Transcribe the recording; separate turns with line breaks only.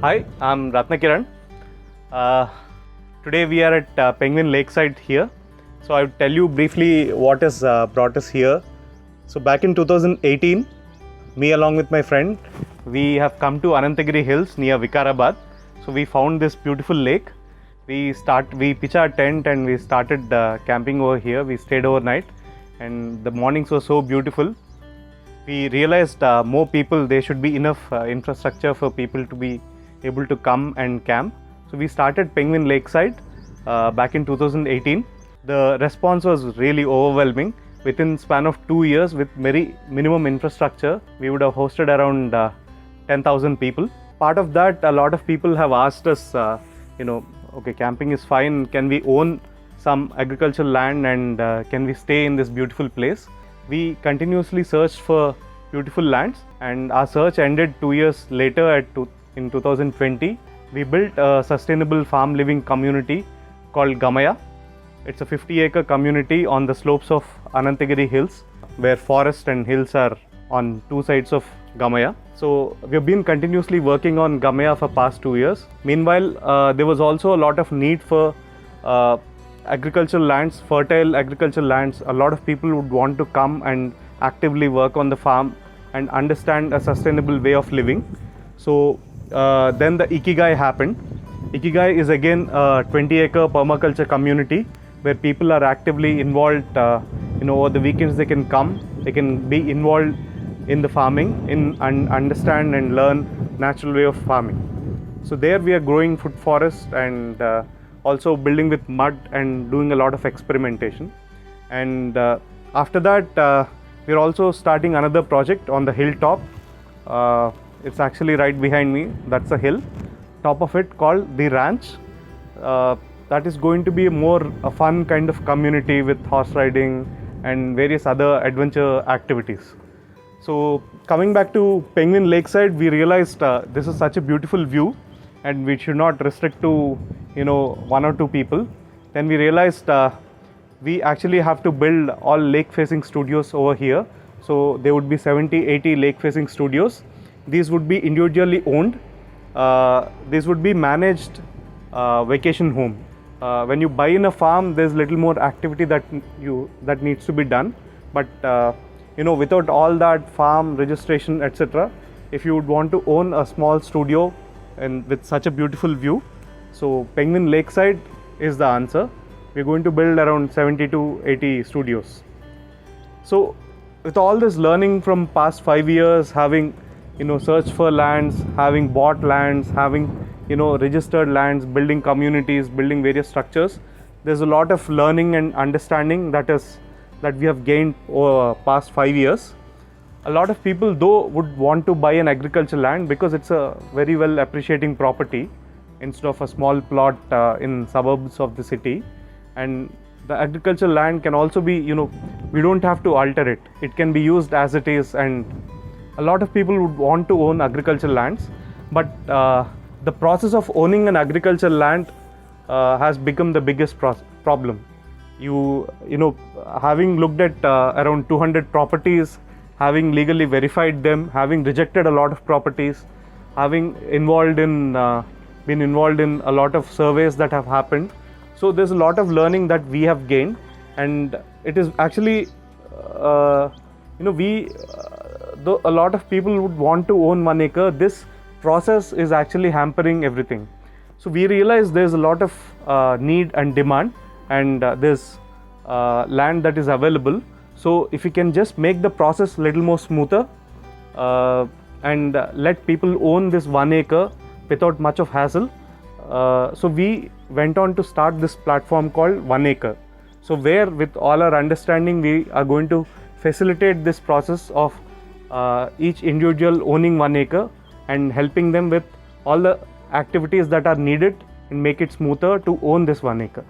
Hi, I'm Ratna Kiran. Uh, Today we are at Penguin Lakeside here. So I'll tell you briefly what has brought us here. So back in 2018, me along with my friend, we have come to Anantagiri Hills near Vikarabad. So we found this beautiful lake. We pitched our tent and we started camping over here. We stayed overnight and the mornings were so beautiful. We realized more people, there should be enough infrastructure for people to be able to come and camp. So we started Penguin Lakeside back in 2018. The response was really overwhelming. Within span of 2 years, with very minimum infrastructure, we would have hosted around 10,000 people. Part of that, a lot of people have asked us, okay, camping is fine. Can we own some agricultural land and can we stay in this beautiful place? We continuously searched for beautiful lands, and our search ended 2 years later in 2020. We built a sustainable farm living community called Gamaya. It's a 50-acre community on the slopes of Anantagiri Hills, where forest and hills are on two sides of Gamaya. So we've been continuously working on Gamaya for past 2 years. Meanwhile, there was also a lot of need for agricultural lands, fertile agricultural lands. A lot of people would want to come and actively work on the farm and understand a sustainable way of living. So then the Ikigai happened. Ikigai is again a 20-acre permaculture community where people are actively involved. Over the weekends they can come, they can be involved in the farming and understand and learn natural way of farming. So there we are growing food forest and also building with mud and doing a lot of experimentation. And after that, we're also starting another project on the hilltop. It's actually right behind me. That's a hill, top of it, called the ranch. That is going to be a fun kind of community with horse riding and various other adventure activities. So coming back to Penguin Lakeside, we realized this is such a beautiful view and we should not restrict to 1 or 2 people. Then we realized we actually have to build all lake facing studios over here. So there would be 70-80 lake facing studios. These would be individually owned. These would be managed vacation home. When you buy in a farm, there's little more activity that needs to be done. But without all that farm registration, etc., if you would want to own a small studio and with such a beautiful view, so Penguin Lakeside is the answer. We're going to build around 70 to 80 studios. So with all this learning from past 5 years, having searched for lands, having bought lands, having registered lands, building communities, building various structures, there's a lot of learning and understanding that we have gained over past 5 years. A lot of people though would want to buy an agricultural land because it's a very well appreciating property instead of a small plot in suburbs of the city. And the agricultural land can also be, we don't have to alter it. It can be used as it is, and a lot of people would want to own agricultural lands. But the process of owning an agricultural land has become the biggest problem. Having looked at around 200 properties, having legally verified them, having rejected a lot of properties, having been involved in a lot of surveys that have happened. So there's a lot of learning that we have gained, and it is actually, though a lot of people would want to own 1 acre, this process is actually hampering everything. So we realize there's a lot of need and demand, and there's land that is available. So if we can just make the process a little more smoother and let people own this 1 acre without much of hassle, so we went on to start this platform called 1 acre. So where with all our understanding, we are going to facilitate this process of each individual owning 1 acre and helping them with all the activities that are needed and make it smoother to own this 1 acre.